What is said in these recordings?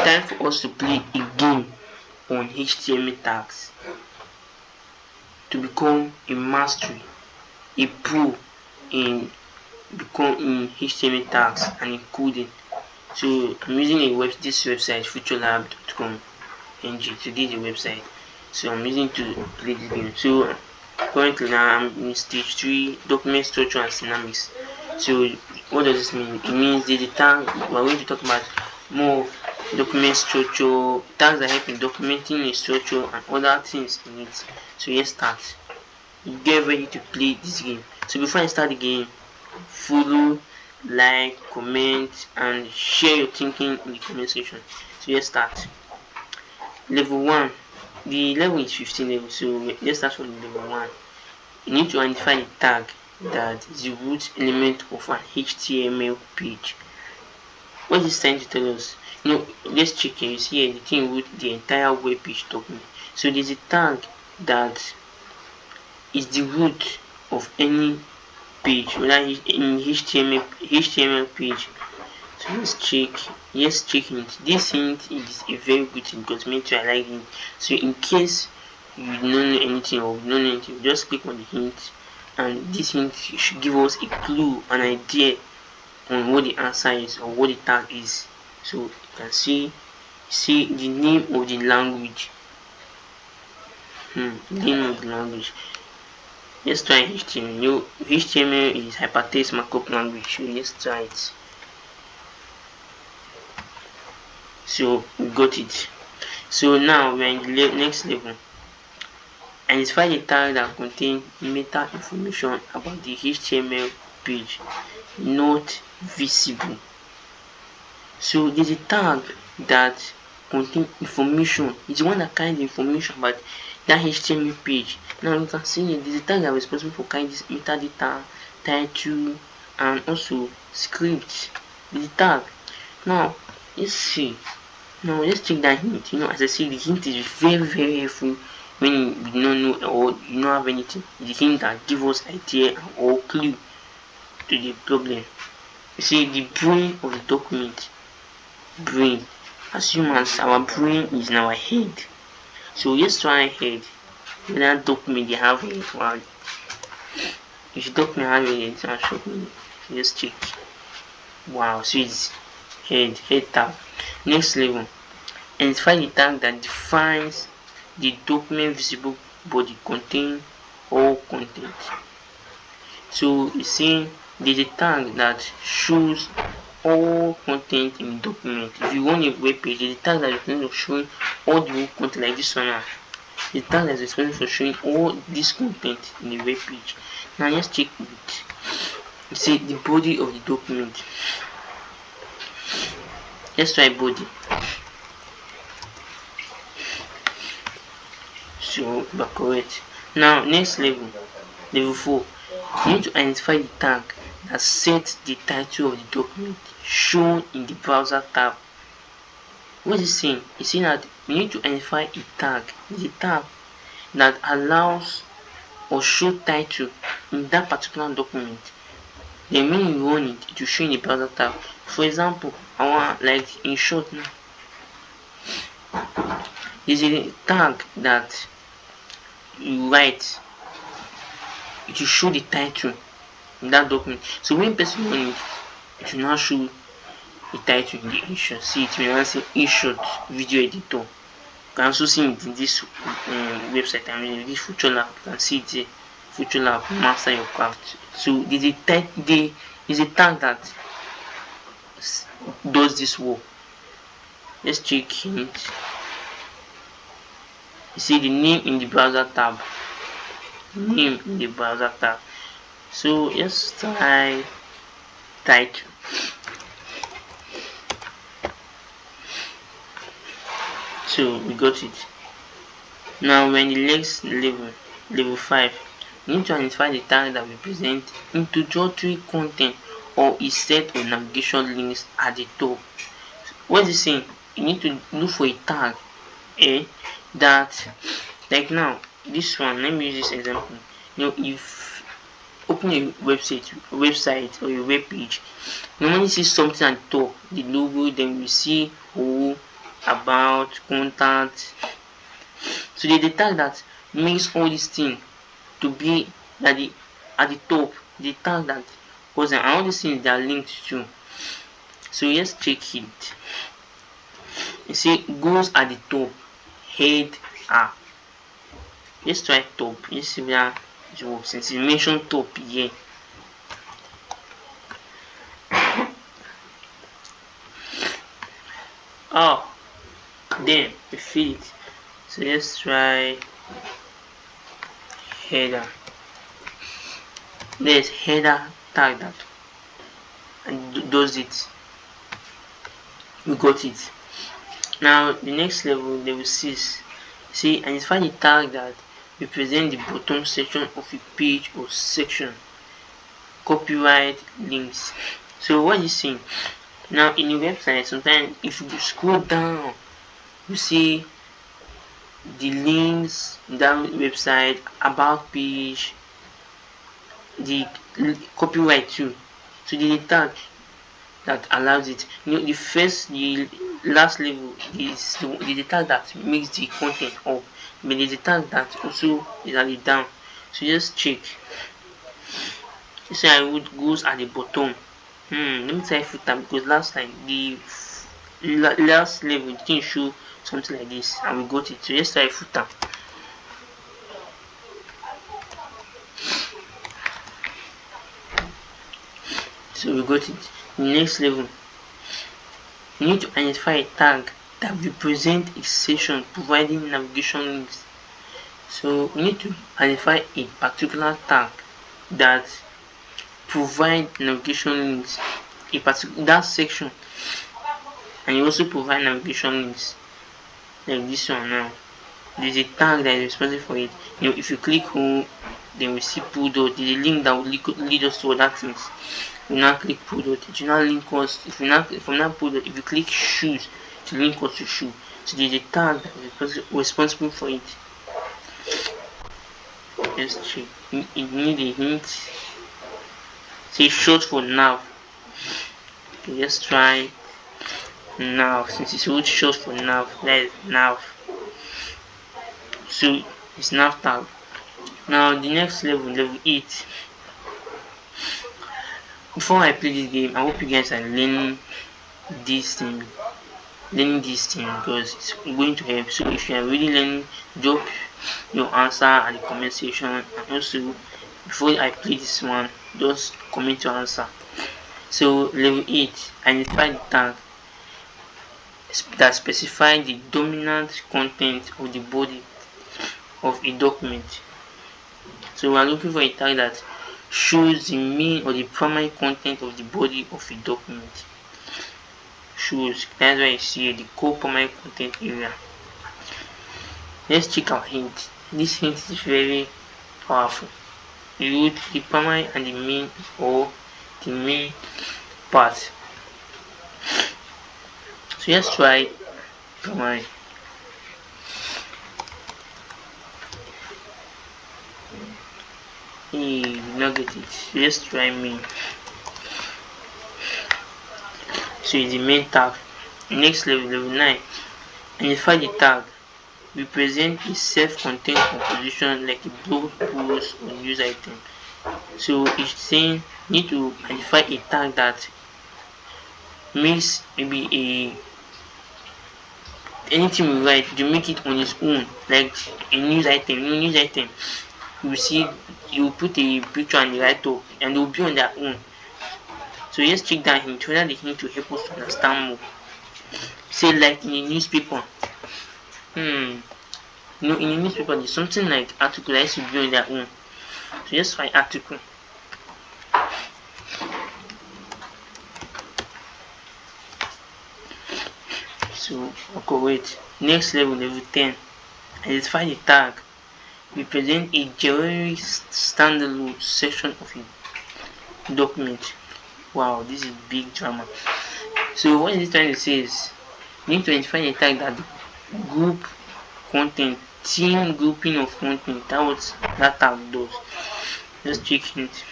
time for us to play a game on HTML tags to become a mastery, a pro in HTML tags and in coding. So I'm using this website futurelab.com.ng. So this is the website. So I'm using to play this game. So currently now I'm in stage 3, document structure and dynamics. So what does this mean? It means the tag we're going to talk about more document structure, tags that help in documenting a structure and other things in it. So let's start. Get ready to play this game. So before I start the game, follow, like, comment and share your thinking in the comment section. So let's start. Level 1. The level is 15 level, so let's start from level 1. You need to identify the tag that is the root element of an HTML page. What is this trying to tell us? Let's check here. You see here the thing root the entire web page document. So there's a tag that is the root of any page, whether in HTML page. So let's check it. This hint is a very good thing because me too I like it. So in case you don't know anything or you don't know anything, just click on the hint, and this hint should give us a clue, an idea on what the answer is or what the tag is. So you can see the name of the language. Let's try HTML. HTML is hypertext markup language. So let's try it. So we got it. So now we're in the next level. Identify the tag that contains meta information about the HTML page not visible. So there's a tag that contains information. It's the one that carries the information about that HTML page. Now you can see there's a tag that is responsible for carrying this metadata, title, and also script. The tag. Now let's see. Now let's check that hint. As I said, the hint is very, very helpful when you don't know or you don't have anything. The hint that gives us idea or clue to the problem. You see the brain of the document. Brain. As humans, our brain is in our head. So let's try head. When that document they have it, wow. If the document have it, it's not show me. Let's check. Wow, so it's head tag. Next level. Identify the tag that defines the document visible body contain all content. So you see there's a tag that shows all content in the document. If you want a web page, there's a tag that is responsible for showing all the whole content, like this one now. The tag that is responsible for showing all this content in the web page. Now let's check it. You see the body of the document. Let's try body. So we're correct. Now next level 4. You need to identify the tag that sets the title of the document shown in the browser tab. What is it saying? It's saying that you need to identify a tag, the tag that allows or show title in that particular document. Then when you run it, it will show in the browser tab. For example, I want like in short now. There's a tag that you write, it will show the title in that document. So when person run it, it will now show the title in the issue. See, it will now say issue video editor. You can also see it in this website. I mean, this Future Lab. You can see it here. Future Lab, master your craft. So there's a tag that does this work. Let's check it. You see the name in the browser tab. So let's try title. So we got it. Now we're in the next level 5. You need to identify the tag that represents introductory content or a set of navigation links at the top. What is it saying? You need to look for a tag that, like now this one, let me use this example. If open a website or a web page, you normally see something at the top, the logo, then you see about, contact. So the tag that makes all these things to be at the top, the tag that goes and all these things they are linked to. So let's check it. You see goes at the top, head up. Let's try top. Let's see where it works. Since you mentioned top here. Oh, then we feel it. So let's try header. There's header tag that and does it. We got it. Now the next level, level 6. See, identify the tag that represent the bottom section of a page or section. Copyright links. So what is saying? Now in a website, sometimes if you scroll down, you see the links down website, about page, the copyright too. So the tag that allows it. The last level is the tag that makes the content up, but there's a tag that also is at the down. So just check. You see, I would goes at the bottom. Let me try footer because last time the last level didn't show something like this, and we got it. So let's try footer. So we got it. Next level, you need to identify a tag that represents a section providing navigation links. So you need to identify a particular tag that provide navigation links in that section, and you also provide navigation links like this one. Now there's a tag that is responsible for it. If you click home, then we see pull dot, the link that will lead us to other things. We now click pull dot, it will now link us. From that pull dot, if you click shoes, it will link us to shoe. So there's a tag that is responsible for it. Let's check. You need a hint. Say short for nav. Okay, let's try nav. Since it's short for nav, that is nav. So it's nav tag. Now the next level, level 8. Before I play this game, I hope you guys are learning this thing because it's going to help. So if you are really learning, drop your answer at the comment section, and also before I play this one, just comment your answer. So level 8, identify the tag that specify the dominant content of the body of a document. So we are looking for a tag that shows the main or the primary content of the body of a document. Shows, that's why you see the core primary content area. Let's check our hint. This hint is very powerful. You use the primary and the main, or the main part. So let's try primary. Hey, we not get it. So let's try main. So it's the main tag. Next level, level 9. Identify the tag. Represent a self-contained composition like a blog post or news item. So it's saying you need to identify a tag that makes maybe anything we write to make it on its own, like a news item. News item, you see, you put a picture and the write up, and they'll be on their own. So let's check that hint, whether the hint will help us to understand more. Say like in a newspaper. In a newspaper there's something like article that has to be on their own. So let's try article. So okay, wait. Next level, level 10. Identify the tag. Represent a generic standalone section of a document. Wow, this is big drama. So what is it trying to say is you need to identify a tag that group content, team grouping of content. That what that tag does. Let's check it.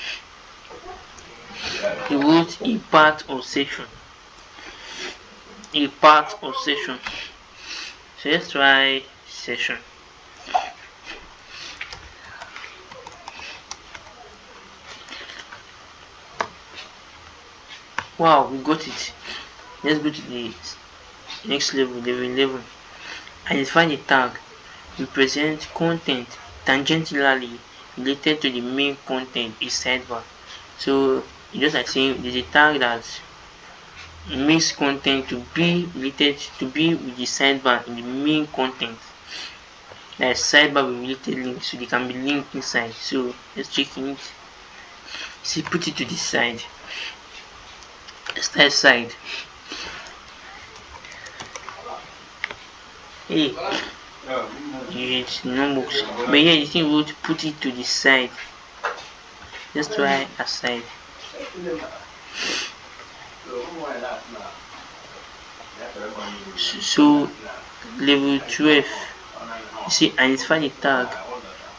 You wrote a part or section. A part or section. So let's try session. Wow, we got it. Let's go to the next level, level 11. Identify the tag. Represent content tangentially related to the main content is sidebar. So just like saying there's a tag that makes content to be related to be with the sidebar in the main content. That sidebar with related links, so they can be linked inside. So let's check it. See, put it to the side. Start side. Hey, it's no books. But yeah, you think we would put it to the side. Let's try aside. So level 12. You see, identify the tag.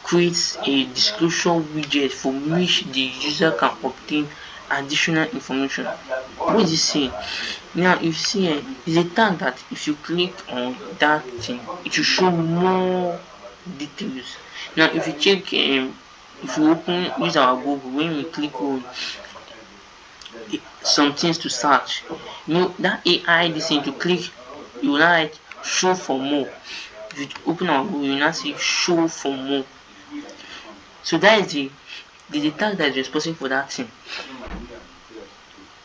Creates a description widget from which the user can obtain additional information. What is it saying? Now, if you see, it's a tag that if you click on that thing, it will show more details. Now, if you check, if you use our Google, when we click on some things to search, that AI this thing to click, you will now like show for more. If you open our Google, you will now see show for more. So that is the tag that is responsible for that thing.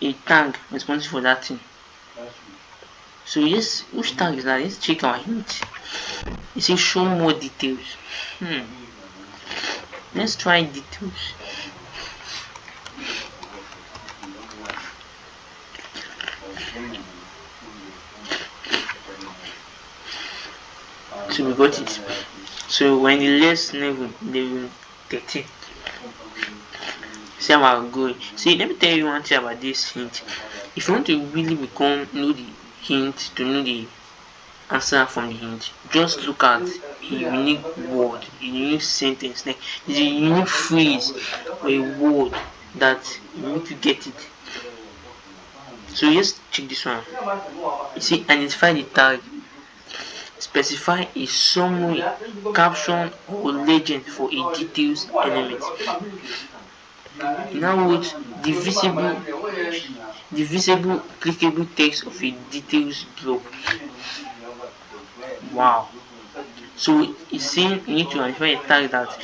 A tag responsible for that thing. So yes, which tag is that? Let's check our hint. It says show more details. Let's try details. So we got it. So when the last level 13. See how I'm going. See, let me tell you one thing about this hint. If you want to really know the hint, to know the answer from the hint, just look at a unique word, a unique sentence, like it's a unique phrase or a word that you need to get it. So just check this one. You see, identify the tag. Specify a summary, caption, or legend for a details element. In other words, the visible clickable text of a details block. Wow. So it's saying you need to identify a tag that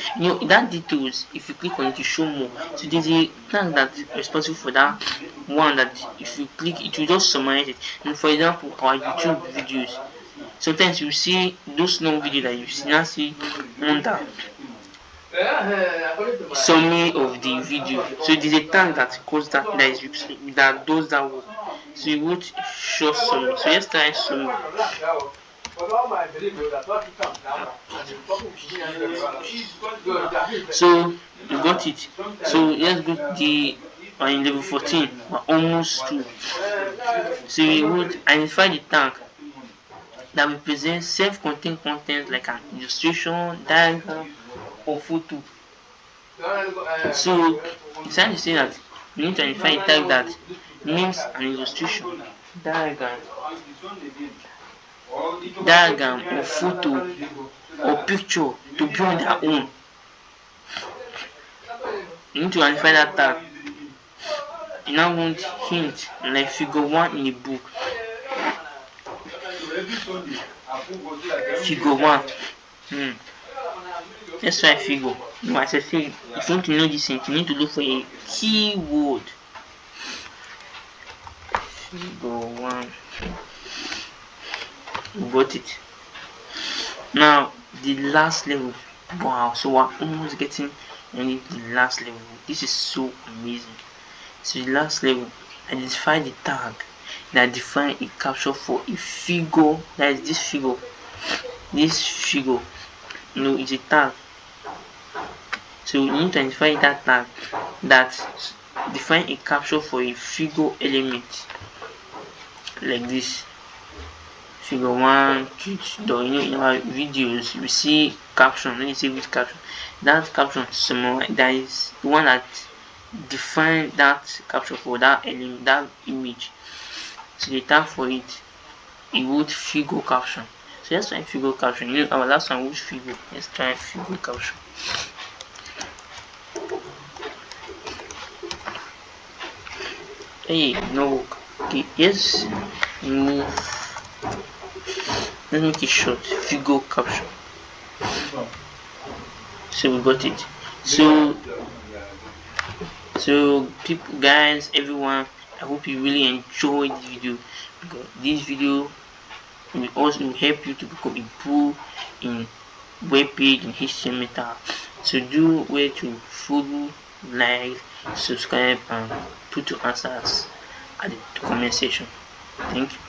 that details, if you click on it, you show more. So there's a tag that's responsible for that one that if you click it will just summarize it. And for example, our YouTube videos, sometimes you see those long videos that you see now see under summary of the video. So there's a tag that calls that that does that work. So you would show summary. So let's try summary. So you got it. So let's go to the in level 14. We're almost through. So we would identify the tag that represents self-contained content like an illustration, diagram, or photo. So it's trying to say that we need to identify a tag that names an illustration, diagram or photo or picture to be on their own. You need to identify that tag. You now want hint like figure 1 in a book. Figure 1. Let's try figure. No, as I said, if you want to know this thing, you need to look for a keyword. Figure 1. We got it. Now the last level. Wow, so we're almost getting the last level. This is so amazing. So the last level, identify the tag that define a capture for a figure. That is this figure. This figure, it's a tag. So you need to identify that tag that define a capture for a figure element like this. Figure 1, in our videos we see caption. Let me say which caption. That caption that is the one that define that caption for that element, that image. So the tag for it would figure caption. So let's try figure caption. You know, our last one was figure. Let's try figure caption. Hey, no work. Okay, yes, move. Let's make it short. Figure caption. So we got it. So people, guys, everyone, I hope you really enjoyed this video, because this video will also help you to become a pro in web page and HTML tag. So do where to follow, like, subscribe, and put your answers at the comment section. Thank you.